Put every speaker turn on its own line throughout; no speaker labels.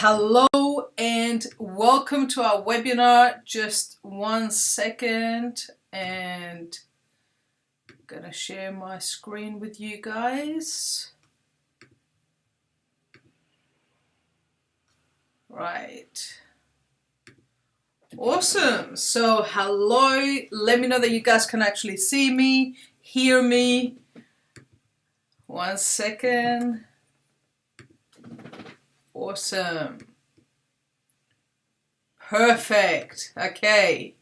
Hello and welcome to our webinar. Just 1 second and I'm gonna share my screen with you guys. Right. Awesome. So hello, let me know that you guys can actually see me, hear me. 1 second. Awesome. Perfect. Okay.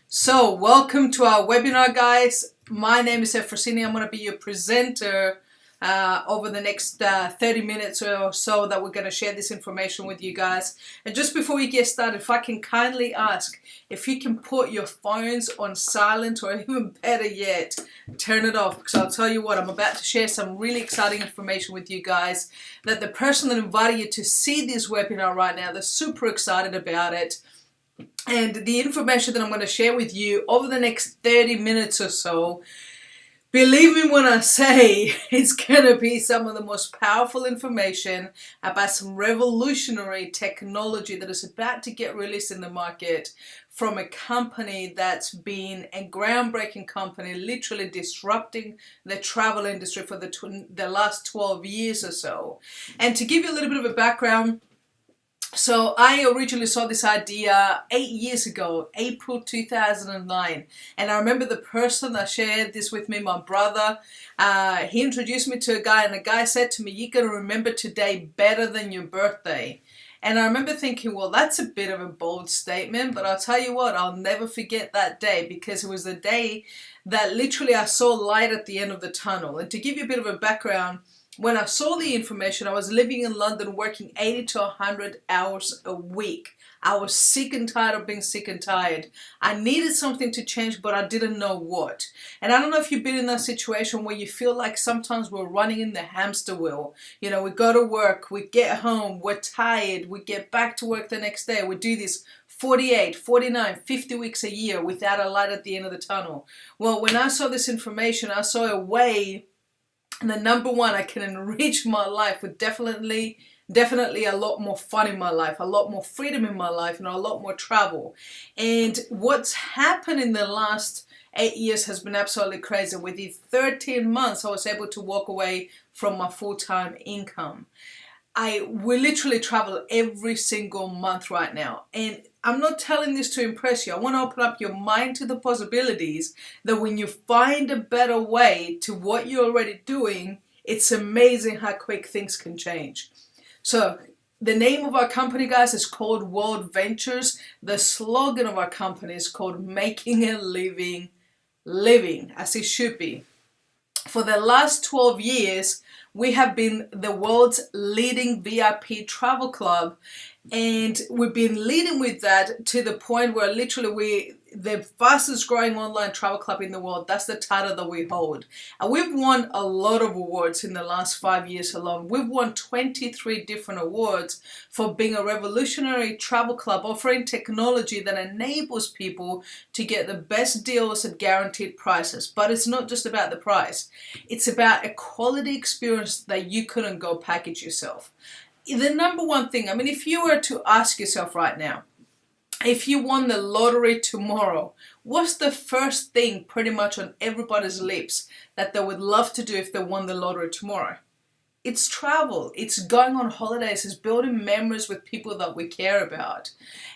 So welcome to our webinar, guys. My name is Efrosini. I'm going to be your presenter over the next 30 minutes or so that we're going to share this information with you guys. And just before we get started, if I can kindly ask if you can put your phones on silent, or even better yet, turn it off, because I'll tell you what, I'm about to share some really exciting information with you guys that the person that invited you to see this webinar right now, they're super excited about it. And the information that I'm going to share with you over the next 30 minutes or so, believe me when I say it's going to be some of the most powerful information about some revolutionary technology that is about to get released in the market from a company that's been a groundbreaking company, literally disrupting the travel industry for the last 12 years or so. And to give you a little bit of a background, so I originally saw this idea 8 years ago, April 2009. And I remember the person that shared this with me, my brother, he introduced me to a guy, and the guy said to me, "You're going to remember today better than your birthday." And I remember thinking, well, that's a bit of a bold statement, but I'll tell you what, I'll never forget that day, because it was the day that literally I saw light at the end of the tunnel. And to give you a bit of a background, when I saw the information, I was living in London working 80 to 100 hours a week. I was sick and tired of being sick and tired. I needed something to change, but I didn't know what. And I don't know if you've been in that situation where you feel like sometimes we're running in the hamster wheel. You know, we go to work, we get home, we're tired, we get back to work the next day. We do this 48, 49, 50 weeks a year without a light at the end of the tunnel. Well, when I saw this information, I saw a way. And the number one, I can enrich my life with definitely a lot more fun in my life, a lot more freedom in my life, and a lot more travel. And what's happened in the last 8 years has been absolutely crazy. Within 13 months, I was able to walk away from my full-time income. We literally travel every single month right now. And I'm not telling this to impress you. I want to open up your mind to the possibilities that when you find a better way to what you're already doing, it's amazing how quick things can change. So the name of our company, guys, is called WorldVentures. The slogan of our company is called Making a Living, as it should be. For the last 12 years, we have been the world's leading VIP travel club, and we've been leading with that to the point where literally we're the fastest growing online travel club in the world. That's the title that we hold. And we've won a lot of awards in the last 5 years alone. We've won 23 different awards for being a revolutionary travel club offering technology that enables people to get the best deals at guaranteed prices. But it's not just about the price. It's about a quality experience that you couldn't go package yourself. The number one thing, I mean, if you were to ask yourself right now, if you won the lottery tomorrow, what's the first thing pretty much on everybody's lips that they would love to do if they won the lottery tomorrow? It's travel, it's going on holidays, it's building memories with people that we care about.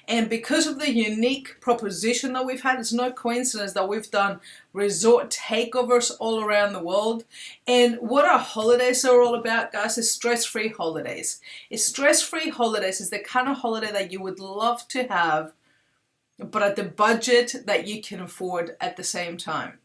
And because of the unique proposition that we've had, it's no coincidence that we've done resort takeovers all around the world. And what our holidays are all about, guys, is stress-free holidays. Stress-free holidays is the kind of holiday that you would love to have, but at the budget that you can afford at the same time.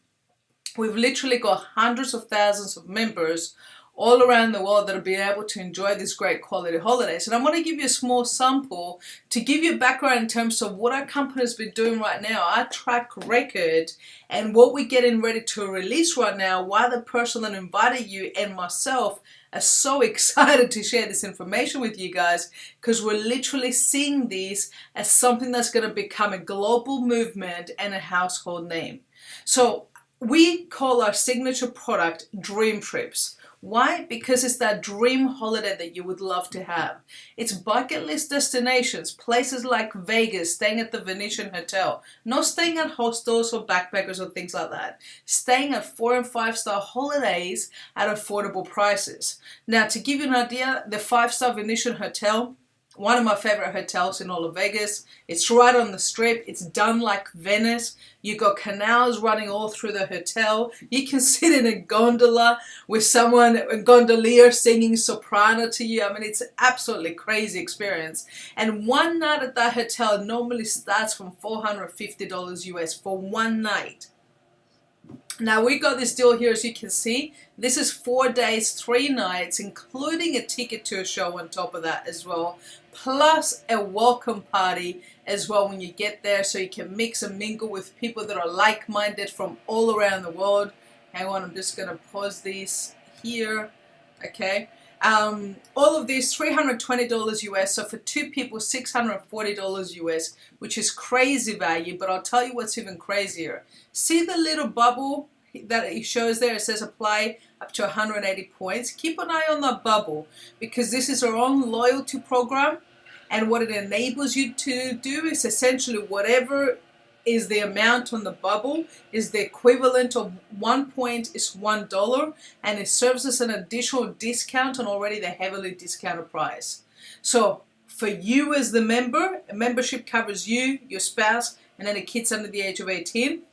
We've literally got hundreds of thousands of members all around the world that will be able to enjoy these great quality holidays. And I'm going to give you a small sample to give you a background in terms of what our company has been doing right now, our track record, and what we're getting ready to release right now, why the person that invited you and myself are so excited to share this information with you guys, because we're literally seeing this as something that's going to become a global movement and a household name. So we call our signature product DreamTrips. Why? Because it's that dream holiday that you would love to have. It's bucket list destinations, places like Vegas, staying at the Venetian Hotel, not staying at hostels or backpackers or things like that. Staying at 4 and 5-star holidays at affordable prices. Now, to give you an idea, the 5-star Venetian Hotel, one of my favorite hotels in all of Vegas. It's right on the strip. It's done like Venice. You got canals running all through the hotel. You can sit in a gondola with someone, a gondolier singing soprano to you. I mean, it's an absolutely crazy experience. And one night at that hotel normally starts from $450 US for one night. Now we got this deal here, as you can see. This is 4 days, 3 nights, including a ticket to a show on top of that as well, plus a welcome party as well when you get there, so you can mix and mingle with people that are like-minded from all around the world. Hang on, I'm just gonna pause this here. Okay. All of these $320 US, so for 2 people $640 US, which is crazy value. But I'll tell you what's even crazier. See the little bubble that it shows there? It says apply up to 180 points. Keep an eye on that bubble, because this is our own loyalty program, and what it enables you to do is essentially whatever is the amount on the bubble is the equivalent of 1 point is $1, and it serves as an additional discount on already the heavily discounted price. So for you as the member, a membership covers you, your spouse, and any kids under the age of 18.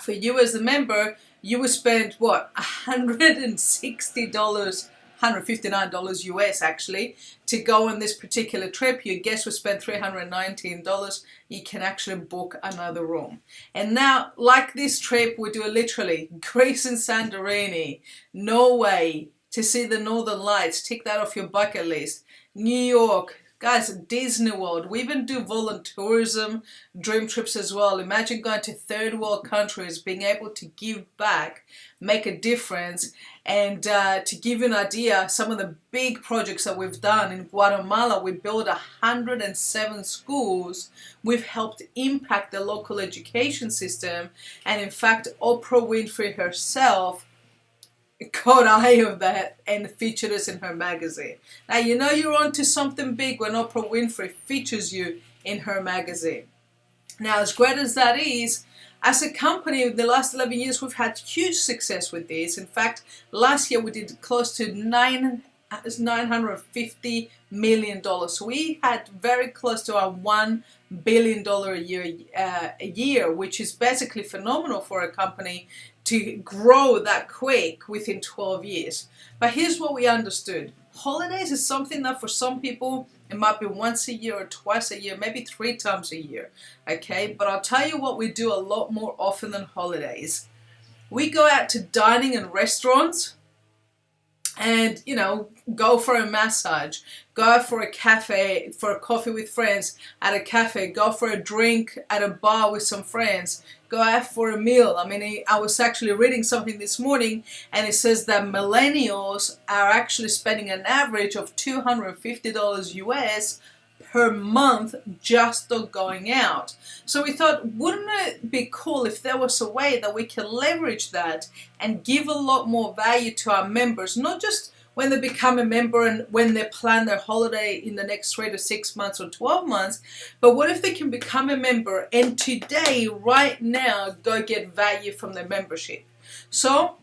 For you as the member, you will spend what, $160, $159 US actually, to go on this particular trip. Your guest will spend $319. You can actually book another room. And now, like this trip, we do literally Greece and Santorini, Norway, to see the Northern Lights, tick that off your bucket list. New York, guys, Disney World. We even do voluntourism, dream trips as well. Imagine going to third world countries, being able to give back, make a difference. And to give you an idea, some of the big projects that we've done in Guatemala, we built 107 schools. We've helped impact the local education system. And in fact, Oprah Winfrey herself caught eye of that and featured us in her magazine. Now you know you're onto something big when Oprah Winfrey features you in her magazine. Now, as great as that is, as a company, in the last 11 years, we've had huge success with this. In fact, last year we did close to $950 million. So we had very close to our $1 billion a year, which is basically phenomenal for a company to grow that quick within 12 years. But here's what we understood. Holidays is something that for some people, it might be once a year or twice a year, maybe 3 times a year. Okay, but I'll tell you what we do a lot more often than holidays. We go out to dining in restaurants and, you know, go for a massage, go out for a cafe, for a coffee with friends at a cafe, go for a drink at a bar with some friends, go out for a meal. I mean, I was actually reading something this morning, and it says that millennials are actually spending an average of $250 US per month just on going out. So we thought, wouldn't it be cool if there was a way that we can leverage that and give a lot more value to our members, not just when they become a member and when they plan their holiday in the next 3 to 6 months or 12 months, but what if they can become a member and today, right now, go get value from their membership? So,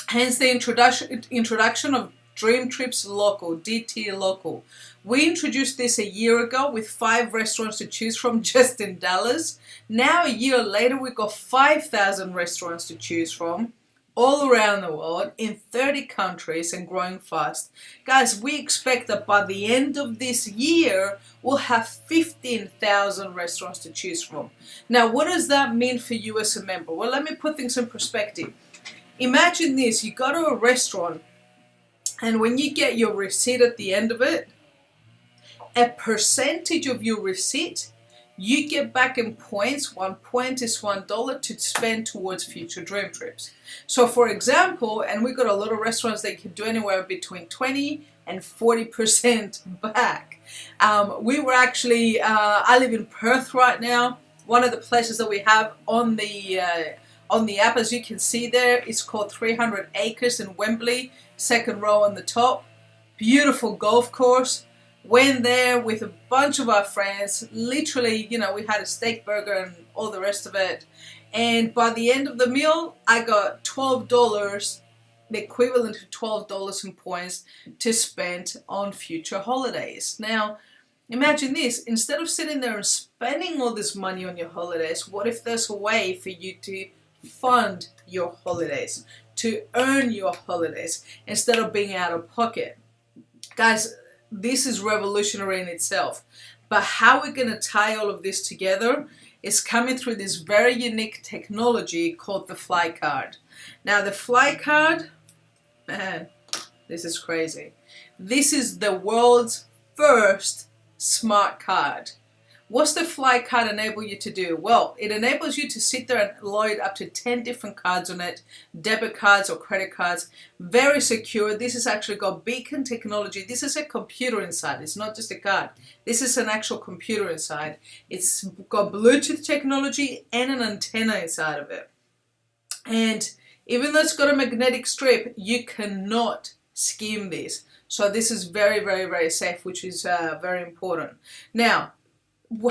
hence the introduction of DreamTrips Local, DT Local. We introduced this a year ago with 5 restaurants to choose from just in Dallas. Now, a year later, we've got 5,000 restaurants to choose from all around the world in 30 countries and growing fast. Guys, we expect that by the end of this year, we'll have 15,000 restaurants to choose from. Now, what does that mean for you as a member? Well, let me put things in perspective. Imagine this, you go to a restaurant, and when you get your receipt at the end of it, a percentage of your receipt you get back in points. 1 point is $1 to spend towards future dream trips. So for example, and we've got a lot of restaurants that can do anywhere between 20 and 40% back. We were actually, I live in Perth right now. One of the places that we have on the on the app. As you can see there, it's called 300 Acres in Wembley, second row on the top. Beautiful golf course. Went there with a bunch of our friends. Literally, you know, we had a steak burger and all the rest of it. And by the end of the meal, I got $12, the equivalent to $12 in points to spend on future holidays. Now, imagine this. Instead of sitting there and spending all this money on your holidays, what if there's a way for you to fund your holidays, to earn your holidays, instead of being out of pocket? Guys, this is revolutionary in itself. But how we're going to tie all of this together is coming through this very unique technology called the Flye card. Now, the Flye card, man, this is crazy. This is the world's first smart card. What's the Flye card enable you to do? Well, it enables you to sit there and load up to 10 different cards on it, debit cards or credit cards. Very secure. This has actually got beacon technology. This is a computer inside. It's not just a card. This is an actual computer inside. It's got Bluetooth technology and an antenna inside of it. And even though it's got a magnetic strip, you cannot skim this. So this is very, very, very safe, which is very important. Now,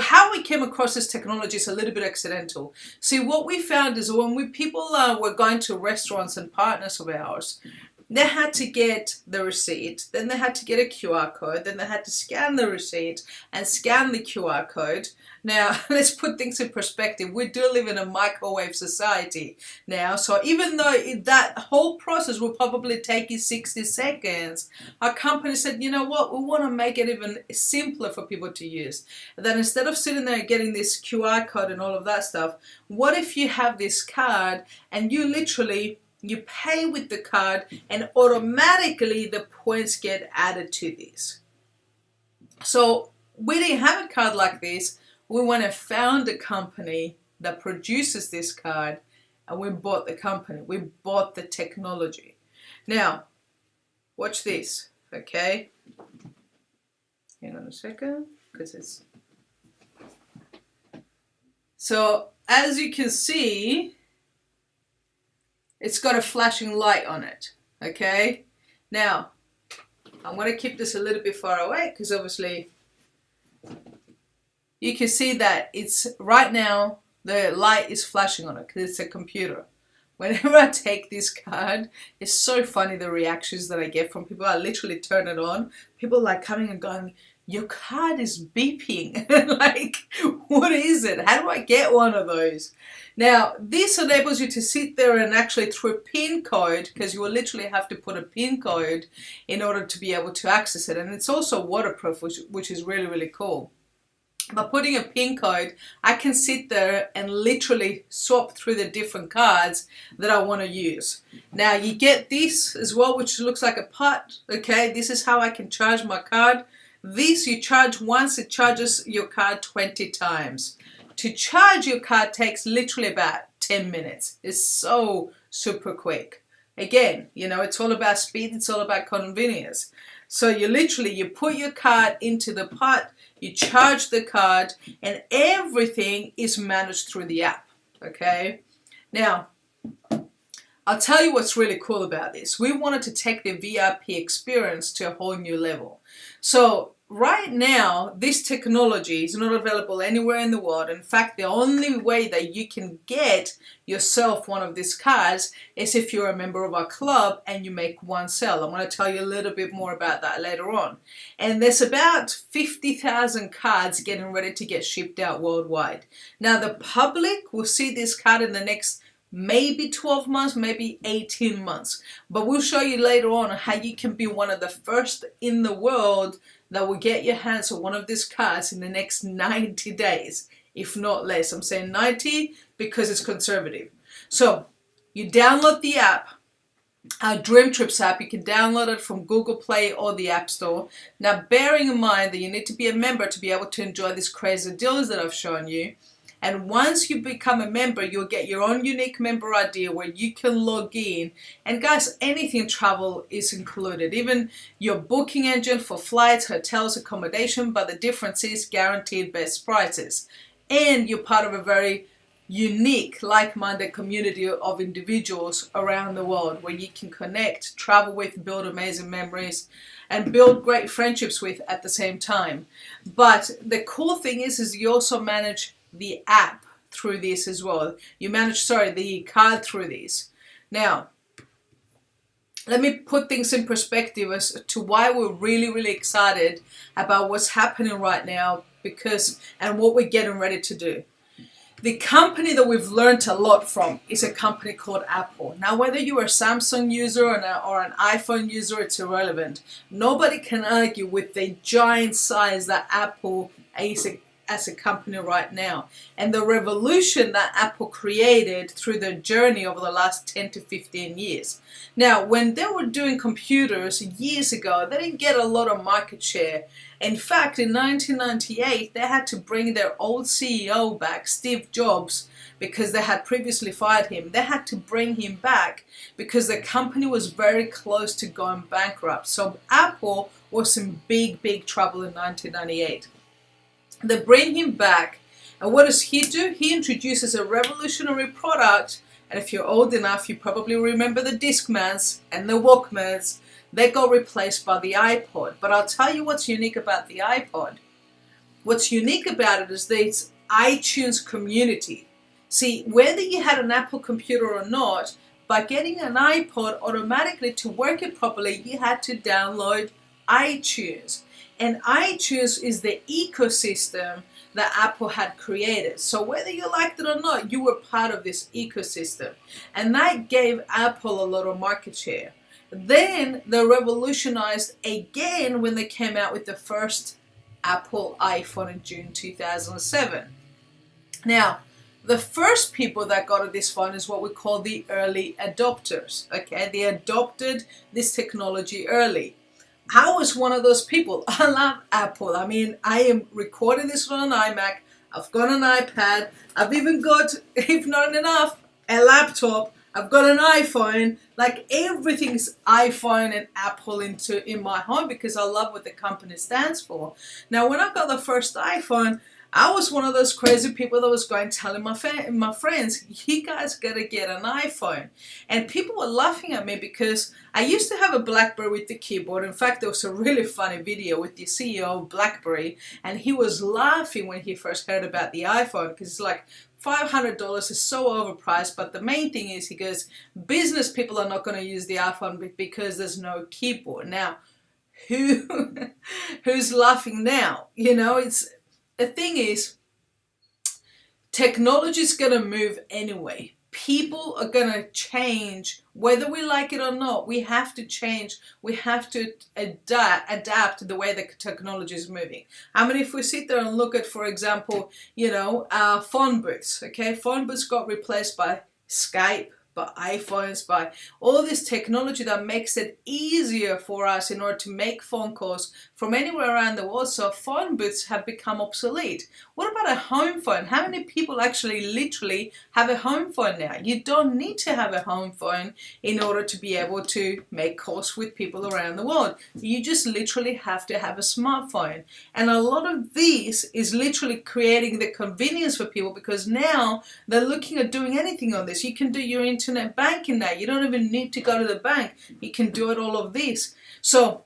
how we came across this technology is a little bit accidental. See, what we found is when people were going to restaurants and partners of ours, they had to get the receipt, then they had to get a QR code, then they had to scan the receipt and scan the QR code. Now, let's put things in perspective. We do live in a microwave society now, so even though that whole process will probably take you 60 seconds, our company said, you know what, we want to make it even simpler for people to use. That instead of sitting there getting this QR code and all of that stuff, what if you have this card and you literally you pay with the card and automatically the points get added to this. So we didn't have a card like this. We went and found a company that produces this card and we bought the company. We bought the technology. Now, watch this, okay? Hang on a second, because it's... So as you can see, it's got a flashing light on it, okay? Now, I'm going to keep this a little bit far away because obviously you can see that it's right now the light is flashing on it because it's a computer. Whenever I take this card, it's so funny the reactions that I get from people. I literally turn it on. People like coming and going, your card is beeping. Like, what is it? How do I get one of those? Now, this enables you to sit there and actually through a PIN code, because you will literally have to put a PIN code in order to be able to access it. And it's also waterproof, which is really, really cool. By putting a PIN code, I can sit there and literally swap through the different cards that I want to use. Now, you get this as well, which looks like a putt. Okay, this is how I can charge my card. This you charge once, it charges your card 20 times. To charge your card takes literally about 10 minutes. It's so super quick. Again, you know, it's all about speed, it's all about convenience. So you put your card into the pot, you charge the card, and everything is managed through the app, okay? Now, I'll tell you what's really cool about this. We wanted to take the VIP experience to a whole new level. So right now, this technology is not available anywhere in the world. In fact, the only way that you can get yourself one of these cards is if you're a member of our club and you make one sale. I'm going to tell you a little bit more about that later on. And there's about 50,000 cards getting ready to get shipped out worldwide. Now, the public will see this card in the next maybe 12 months, maybe 18 months. But we'll show you later on how you can be one of the first in the world that will get your hands on one of these cards in the next 90 days, if not less. I'm saying 90 because it's conservative. So you download the app, our DreamTrips app. You can download it from Google Play or the App Store. Now, bearing in mind that you need to be a member to be able to enjoy these crazy deals that I've shown you. And once you become a member, you'll get your own unique member ID where you can log in. And guys, anything travel is included. Even your booking engine for flights, hotels, accommodation. But the difference is guaranteed best prices. And you're part of a very unique, like-minded community of individuals around the world where you can connect, travel with, build amazing memories, and build great friendships with at the same time. But the cool thing is you also manage the app through this as well. You manage, the card through this. Now, let me put things in perspective as to why we're really excited about what's happening right now, and what we're getting ready to do. The company that we've learned a lot from is a company called Apple. Now, whether you're a Samsung user or an iPhone user, it's irrelevant. Nobody can argue with the giant size that Apple is as a company right now, and the revolution that Apple created through their journey over the last 10 to 15 years. Now, when they were doing computers years ago, they didn't get a lot of market share. In fact, in 1998, they had to bring their old CEO back, Steve Jobs, because they had previously fired him. They had to bring him back because the company was very close to going bankrupt. So Apple was in big trouble in 1998. They bring him back, and what does he do? He introduces a revolutionary product, and if you're old enough, you probably remember the Discmans and the Walkmans. They got replaced by the iPod. But I'll tell you what's unique about the iPod. What's unique about it is this iTunes community. See, whether you had an Apple computer or not, by getting an iPod automatically to work it properly, you had to download iTunes. And iTunes is the ecosystem that Apple had created. So whether you liked it or not, you were part of this ecosystem. And that gave Apple a lot of market share. Then they revolutionized again when they came out with the first Apple iPhone in June 2007. Now, the first people that got this phone is what we call the early adopters. Okay, they adopted this technology early. I was one of those people. I love Apple. I mean, I am recording this on an iMac. I've got an iPad. I've even got, if not enough, a laptop. I've got an iPhone. Like, everything's iPhone and Apple in my home because I love what the company stands for. Now, when I got the first iPhone, I was one of those crazy people that was going telling my friends, you guys gotta get an iPhone. And people were laughing at me because I used to have a BlackBerry with the keyboard. In fact, there was a really funny video with the CEO of BlackBerry, and he was laughing when he first heard about the iPhone because it's like $500 is so overpriced. But the main thing is, he goes, business people are not going to use the iPhone because there's no keyboard. Now, who's laughing now? You know, the thing is, technology is going to move anyway. People are going to change, whether we like it or not. We have to change. We have to adapt to the way the technology is moving. I mean, if we sit there and look at, for example, phone booths, okay? Phone booths got replaced by Skype, by iPhones, by all this technology that makes it easier for us in order to make phone calls from anywhere around the world. So phone booths have become obsolete. What about a home phone? How many people actually literally have a home phone now? You don't need to have a home phone in order to be able to make calls with people around the world. You just literally have to have a smartphone. And a lot of this is literally creating the convenience for people because now they're looking at doing anything on this. You can do your internet banking now. You don't even need to go to the bank. You can do it all of this. So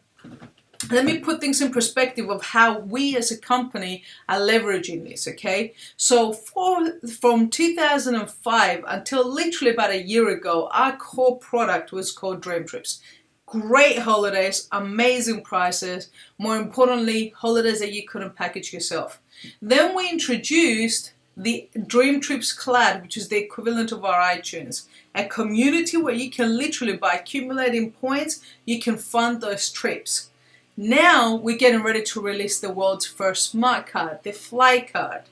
let me put things in perspective of how we as a company are leveraging this, okay? So from 2005 until literally about a year ago, our core product was called DreamTrips. Great holidays, amazing prices, more importantly, holidays that you couldn't package yourself. Then we introduced the DreamTrips Cloud, which is the equivalent of our iTunes, a community where you can literally, by accumulating points, you can fund those trips. Now we're getting ready to release the world's first smart card, the Flye card.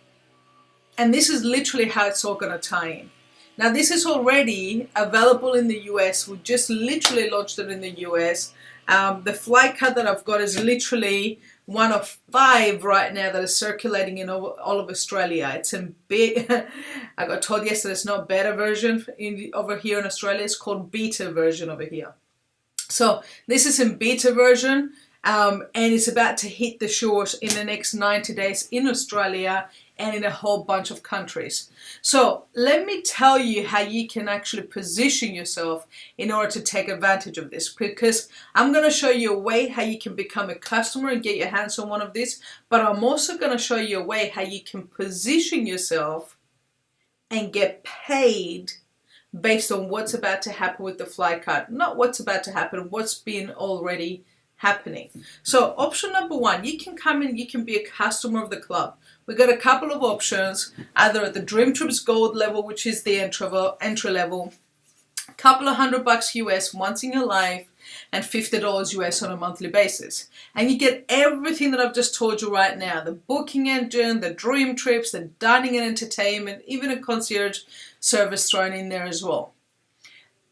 And this is literally how it's all going to tie in. Now, this is already available in the US. We just literally launched it in the US. The Flye card that I've got is literally one of 5 right now that is circulating in all of Australia. It's in big, I got told yesterday it's not beta version over here in Australia. It's called beta version over here. So this is in beta version. and it's about to hit the shores in the next 90 days in Australia and in a whole bunch of countries. So let me tell you how you can actually position yourself in order to take advantage of this, because I'm going to show you a way how you can become a customer and get your hands on one of these, but I'm also going to show you a way how you can position yourself and get paid based on what's about to happen with the Flye card. Not what's about to happen, what's been already happening. So option number one, you can come in, you can be a customer of the club. We've got a couple of options, either at the DreamTrips Gold level, which is the entry level, a couple of $100 US once in your life, and $50 US on a monthly basis. And you get everything that I've just told you right now, the booking engine, the DreamTrips, the dining and entertainment, even a concierge service thrown in there as well.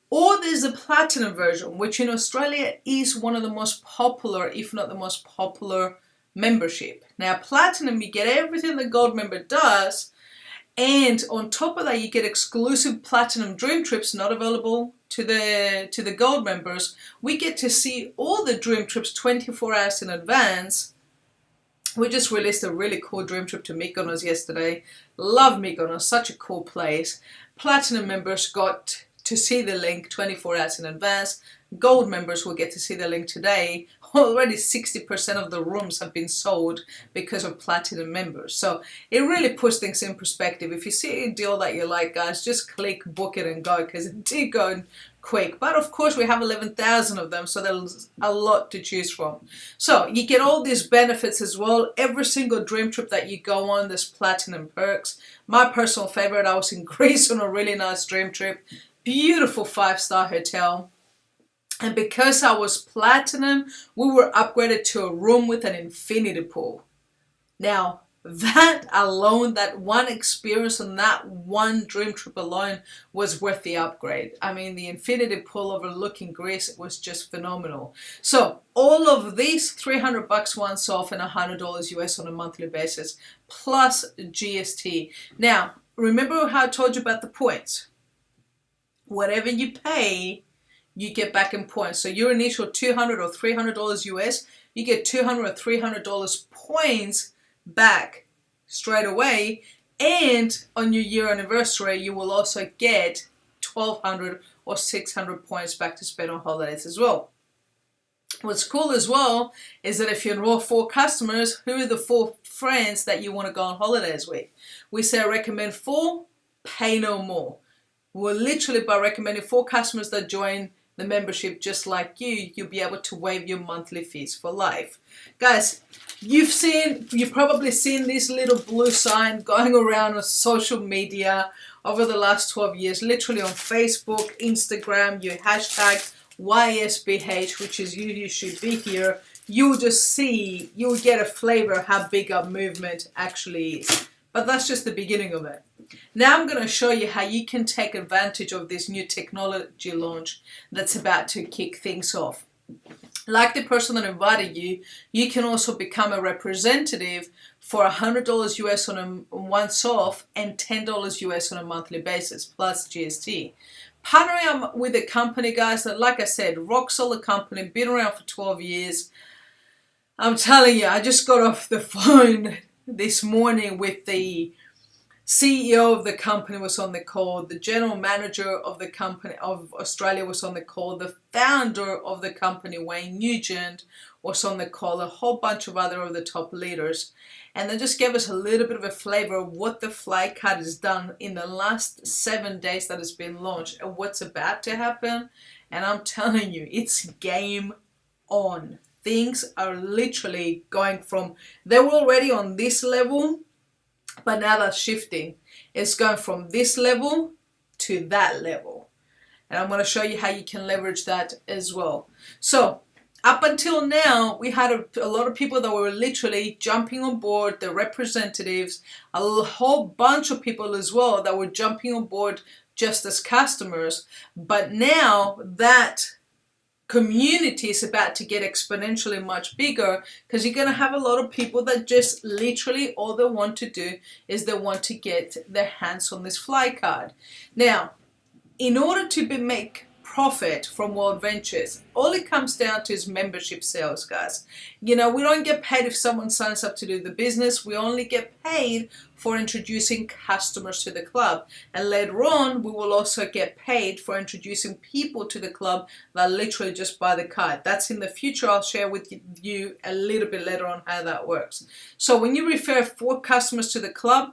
Or there's a platinum version, which in Australia is one of the most popular, if not the most popular membership. Now platinum, you get everything the gold member does, and on top of that you get exclusive platinum dream trips not available to the gold members. We get to see all the dream trips 24 hours in advance. We just released a really cool dream trip to Mykonos yesterday. Love Mykonos, such a cool place. Platinum members got to see the link 24 hours in advance. Gold members will get to see the link today. Already 60% of the rooms have been sold because of platinum members. So it really puts things in perspective. If you see a deal that you like, guys, just click, book it and go, because it did go quick. But of course we have 11,000 of them, so there's a lot to choose from. So you get all these benefits as well. Every single dream trip that you go on, there's platinum perks. My personal favorite, I was in Greece on a really nice dream trip. Beautiful 5-star hotel. And because I was platinum, we were upgraded to a room with an infinity pool. Now, that alone, that one experience on that one dream trip alone was worth the upgrade. I mean, the infinity pool overlooking Greece was just phenomenal. So all of these $300 once off and $100 US on a monthly basis, plus GST. Now, remember how I told you about the points? Whatever you pay, you get back in points. So your initial $200 or $300 US, you get $200 or $300 points back straight away. And on your year anniversary, you will also get 1,200 or 600 points back to spend on holidays as well. What's cool as well is that if you enroll 4 customers, who are the 4 friends that you want to go on holidays with? We say recommend 4, pay no more. Well, literally by recommending 4 customers that join the membership just like you, you'll be able to waive your monthly fees for life. Guys, you've probably seen this little blue sign going around on social media over the last 12 years, literally on Facebook, Instagram, your hashtag YSBH, which is you should be here. You'll just see, you'll get a flavor of how big our movement actually is. But that's just the beginning of it. Now I'm going to show you how you can take advantage of this new technology launch that's about to kick things off. Like the person that invited you, you can also become a representative for $100 US on a once off and $10 US on a monthly basis, plus GST. Partnering with a company, guys, that, like I said, rock solid company, been around for 12 years. I'm telling you, I just got off the phone this morning with the CEO of the company was on the call, the general manager of the company of Australia was on the call, the founder of the company, Wayne Nugent, was on the call, a whole bunch of other of the top leaders. And they just gave us a little bit of a flavor of what the Flye card has done in the last 7 days that it's been launched and what's about to happen. And I'm telling you, it's game on. Things are literally going from, they were already on this level, but now that's shifting. It's going from this level to that level. And I'm going to show you how you can leverage that as well. So up until now, we had a lot of people that were literally jumping on board, the representatives, a whole bunch of people as well that were jumping on board just as customers. But now that community is about to get exponentially much bigger, because you're going to have a lot of people that just literally all they want to do is they want to get their hands on this Flye card. Now, in order to make profit from WorldVentures. All it comes down to is membership sales, guys. You know, we don't get paid if someone signs up to do the business. We only get paid for introducing customers to the club. And later on, we will also get paid for introducing people to the club that literally just buy the card. That's in the future. I'll share with you a little bit later on how that works. So when you refer 4 customers to the club,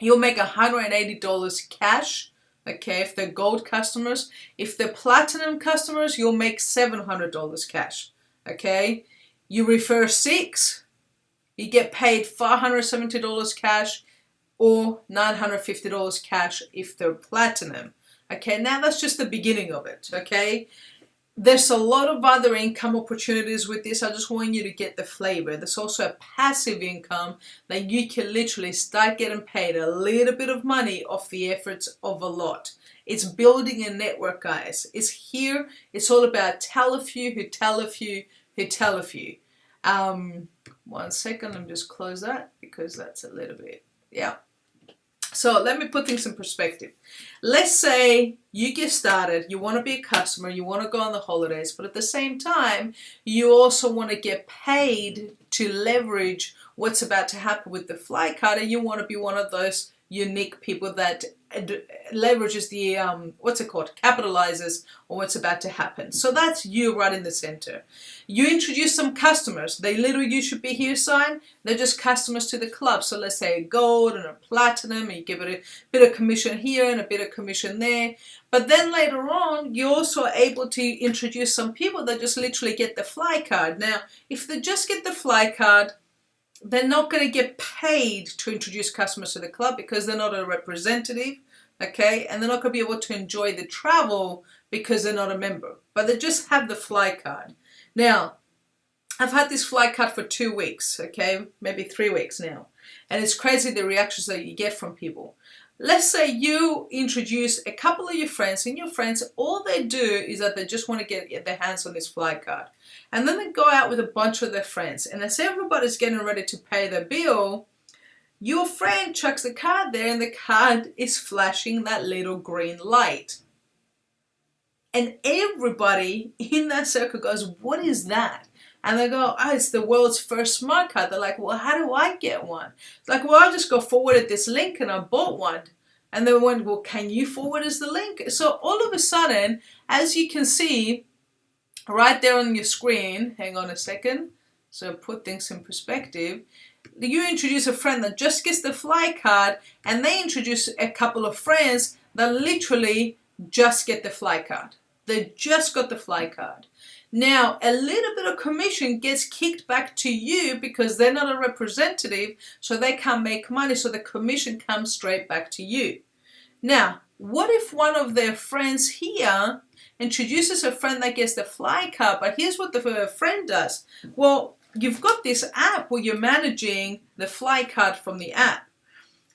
you'll make $180 cash. Okay, if they're gold customers. If they're platinum customers, you'll make $700 cash. Okay, you refer 6, you get paid $570 cash or $950 cash if they're platinum. Okay, now that's just the beginning of it. Okay, there's a lot of other income opportunities with this. I just want you to get the flavor. There's also a passive income that you can literally start getting paid a little bit of money off the efforts of a lot. It's building a network, guys. It's here. It's all about tell a few who tell a few who tell a few. 1 second, let me just close that because that's a little bit, yeah. So let me put things in perspective. Let's say you get started, you want to be a customer, you want to go on the holidays, but at the same time, you also want to get paid to leverage what's about to happen with the Flye card, and you want to be one of those unique people that leverages the, capitalizes on what's about to happen. So that's you right in the center. You introduce some customers. They literally, you should be here sign. They're just customers to the club. So let's say a gold and a platinum, and you give it a bit of commission here and a bit of commission there. But then later on, you're also able to introduce some people that just literally get the Flye card. Now, if they just get the Flye card, they're not going to get paid to introduce customers to the club because they're not a representative, okay? And they're not going to be able to enjoy the travel because they're not a member. But they just have the Flye card. Now, I've had this Flye card for 2 weeks, okay? Maybe 3 weeks now. And it's crazy the reactions that you get from people. Let's say you introduce a couple of your friends, and your friends, all they do is that they just want to get their hands on this Flye card. And then they go out with a bunch of their friends. And as everybody's getting ready to pay their bill, your friend chucks the card there, and the card is flashing that little green light. And everybody in that circle goes, "What is that?" And they go, "Oh, it's the world's first smart card." They're like, "Well, how do I get one?" It's like, "Well, I just go forwarded this link and I bought one." And they went, "Well, can you forward us the link?" So all of a sudden, as you can see right there on your screen, hang on a second, so put things in perspective, you introduce a friend that just gets the Flye card, and they introduce a couple of friends that literally just get the Flye card. They just got the Flye card. Now, a little bit of commission gets kicked back to you because they're not a representative, so they can't make money, so the commission comes straight back to you. Now, what if one of their friends here introduces a friend that gets the Flye card, but here's what the friend does. Well, you've got this app where you're managing the Flye card from the app.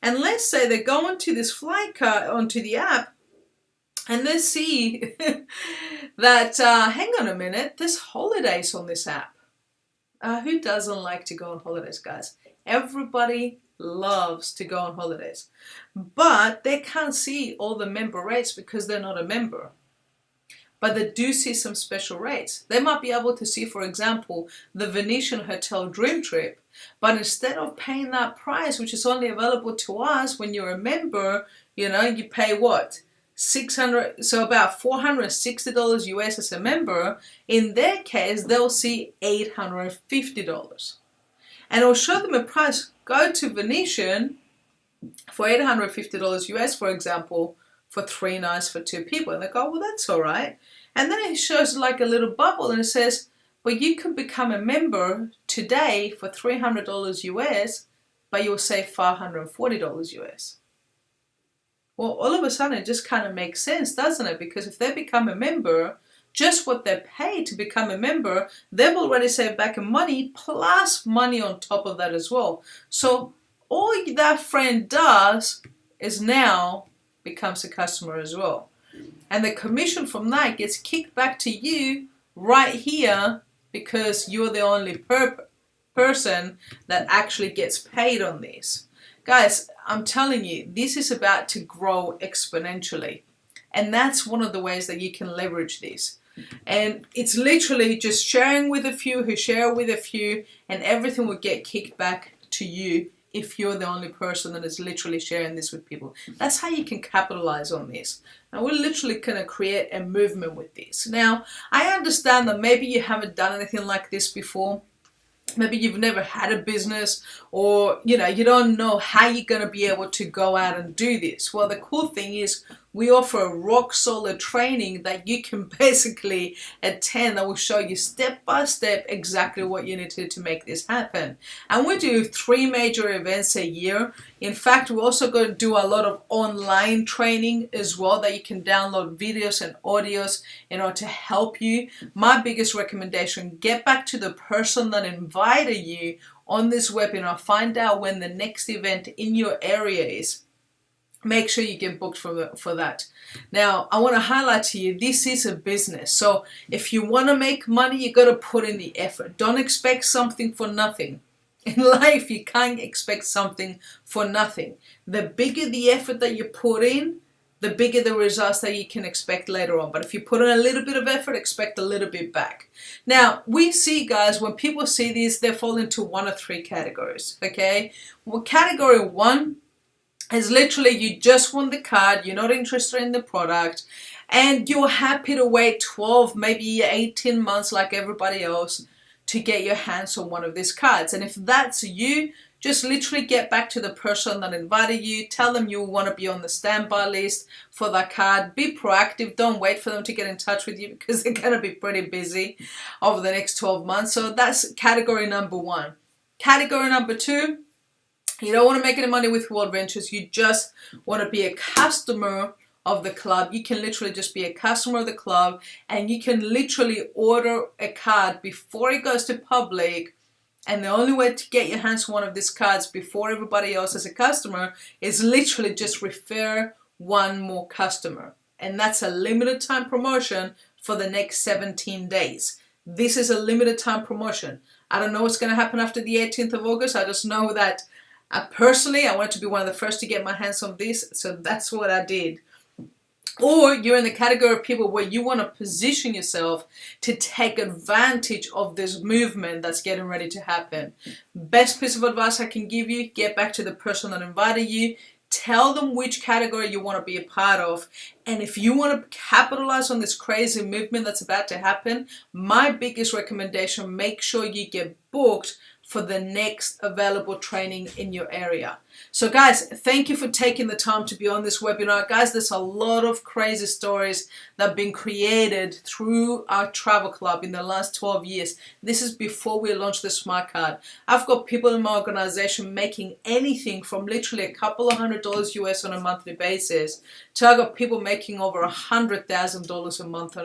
And let's say they go onto this Flye card, onto the app, and they see that, hang on a minute, there's holidays on this app. Who doesn't like to go on holidays, guys? Everybody loves to go on holidays. But they can't see all the member rates because they're not a member. But they do see some special rates. They might be able to see, for example, the Venetian Hotel DreamTrip. But instead of paying that price, which is only available to us when you're a member, you know, you pay what? $600, so about $460 US as a member. In their case, they'll see $850. And it'll show them a price. Go to Venetian for $850 US, for example, for 3 nights for 2 people. And they go, well, that's all right. And then it shows like a little bubble, and it says, but you can become a member today for $300 US, but you'll save $540 US. Well, all of a sudden, it just kind of makes sense, doesn't it? Because if they become a member, just what they're paid to become a member, they've already saved back in money, plus money on top of that as well. So all that friend does is now becomes a customer as well. And the commission from that gets kicked back to you right here because you're the only person that actually gets paid on this. Guys, I'm telling you, this is about to grow exponentially. And that's one of the ways that you can leverage this. And it's literally just sharing with a few who share with a few, and everything will get kicked back to you if you're the only person that is literally sharing this with people. That's how you can capitalize on this. And we're literally going to create a movement with this. Now, I understand that maybe you haven't done anything like this before. Maybe you've never had a business, or you don't know how you're going to be able to go out and do this. Well, the cool thing is we offer a rock solid training that you can basically attend that will show you step by step exactly what you need to make this happen. And we do 3 major events a year. In fact, we're also going to do a lot of online training as well that you can download videos and audios in order to help you. My biggest recommendation, get back to the person that invited you on this webinar. Find out when the next event in your area is. Make sure you get booked for that. Now, I want to highlight to you, this is a business. So if you want to make money, you got to put in the effort. Don't expect something for nothing. In life, you can't expect something for nothing. The bigger the effort that you put in, the bigger the results that you can expect later on. But if you put in a little bit of effort, expect a little bit back. Now, we see, guys, when people see these, they fall into 1 of 3 categories, okay? Well, category 1 is literally you just want the card, you're not interested in the product, and you're happy to wait 12, maybe 18 months like everybody else to get your hands on one of these cards. And if that's you, just literally get back to the person that invited you, tell them you want to be on the standby list for that card. Be proactive, don't wait for them to get in touch with you because they're going to be pretty busy over the next 12 months. So that's category number 1. Category number 2, you don't want to make any money with WorldVentures. You just want to be a customer of the club. You can literally just be a customer of the club, and you can literally order a card before it goes to public. And the only way to get your hands on one of these cards before everybody else as a customer is literally just refer 1 more customer. And that's a limited time promotion for the next 17 days. This is a limited time promotion. I don't know what's going to happen after the 18th of August. I just know that personally, I wanted to be one of the first to get my hands on this, so that's what I did. Or you're in the category of people where you want to position yourself to take advantage of this movement that's getting ready to happen. Best piece of advice I can give you, get back to the person that invited you, tell them which category you want to be a part of, and if you want to capitalize on this crazy movement that's about to happen, my biggest recommendation, make sure you get booked for the next available training in your area. So guys, thank you for taking the time to be on this webinar. Guys, there's a lot of crazy stories that have been created through our travel club in the last 12 years. This is before we launched the smart card. I've got people in my organization making anything from literally a couple of $100 US on a monthly basis to I've got people making over $100,000 a month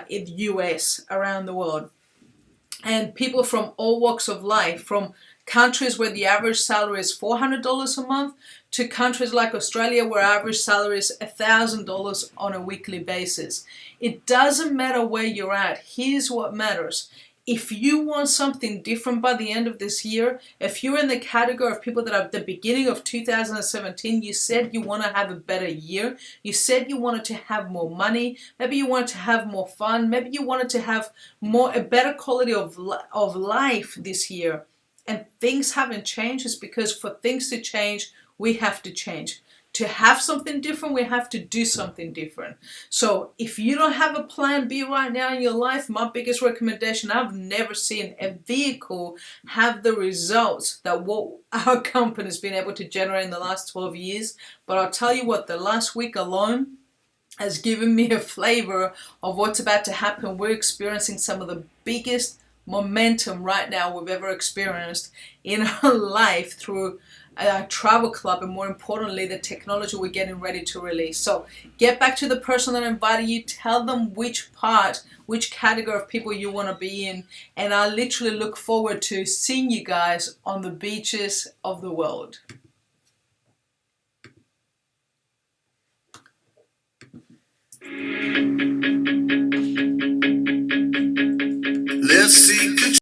in US around the world. And people from all walks of life, from countries where the average salary is $400 a month to countries like Australia where average salary is $1,000 on a weekly basis. It doesn't matter where you're at. Here's what matters. If you want something different by the end of this year, if you're in the category of people that at the beginning of 2017, you said you want to have a better year, you said you wanted to have more money, maybe you wanted to have more fun, maybe you wanted to have a better quality of life this year, and things haven't changed, it's because for things to change, we have to change. To have something different, we have to do something different. So if you don't have a plan B right now in your life, my biggest recommendation, I've never seen a vehicle have the results that what our company's been able to generate in the last 12 years. But I'll tell you what, the last week alone has given me a flavor of what's about to happen. We're experiencing some of the biggest momentum right now we've ever experienced in our life through our travel club, and more importantly the technology we're getting ready to release. So get back to the person that invited you, tell them which category of people you want to be in, and I literally look forward to seeing you guys on the beaches of the world.